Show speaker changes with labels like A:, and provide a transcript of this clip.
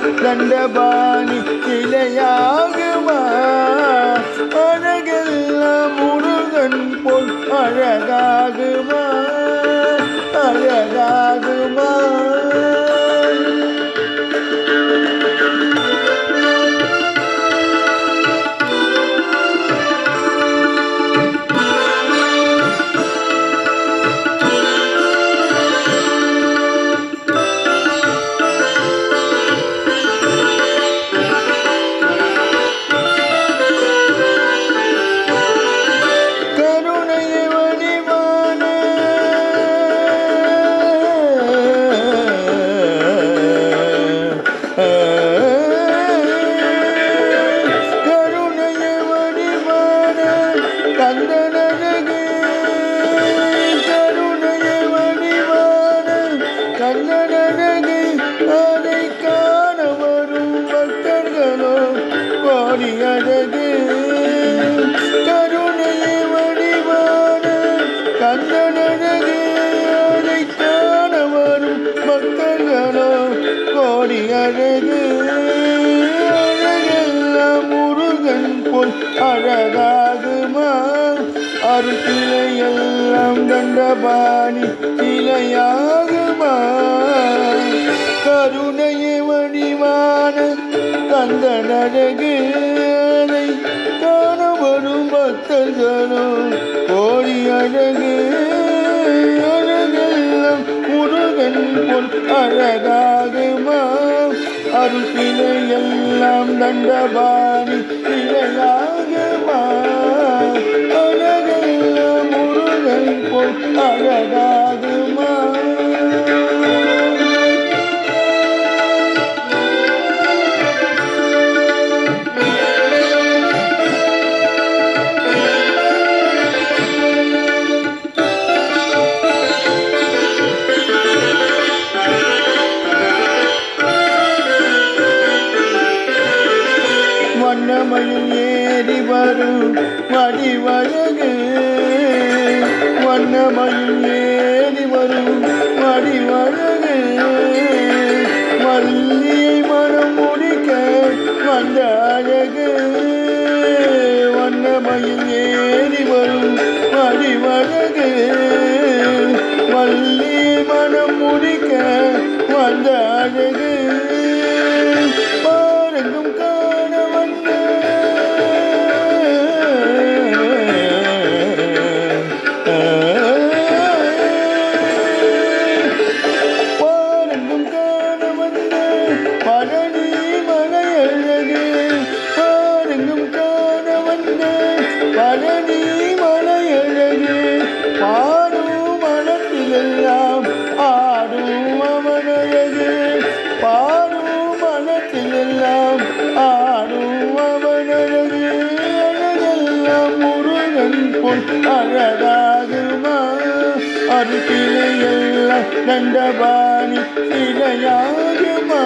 A: தண்டபாணி சிலையாகுமா அழகெல்லாம் முருகன் போல் அழகாகுமா அழகாகுமா கண்ணனழகு அதை காண வரும் பக்தர்களோ கோடி அழகு கருணையை வடிவான கண்ணனழகு அதை காண வரும் பக்தர்களோ கோடி அழகு அழகெல்லாம் முருகன் போல் அழகாகுமா அருள் சிலையெல்லாம் தண்டபாணி சிலையாகுமா கருணையை வடிவான கந்தனழகு அதை காண வரும் பக்தர்களோ கோடி அழகு அழகெல்லாம் முருகன் போல் அழகாகுமா அருள் சிலையெல்லாம் தண்டபாணி சிலையாகுமா அழகெல்லாம் முருகன் போல் அழகாகுமா வண்ணமயில் ஏறி வரும் வடிவழகு வண்ணமயில் ஏறி வரும் வடிவழகு வள்ளியை மனம் முடிக்க வந்த அழகு வண்ணமயில் ஏறி வரும் வடிவழகு வள்ளியை மனம் முடிக்க வந்த அழகு பாருங்கும் பழனி மலையழகு பாருங்கும் காண வந்த பழனி மலையழகு பாடும் மனத்திலெல்லாம் ஆடும் அவனழகு பாடும் மனத்திலெல்லாம் ஆடும் அவனழகு அழகெல்லாம் முருகன் போல் அழகாகுமா அருள் சிலையெல்லாம் தண்டபாணி சிலையாகுமா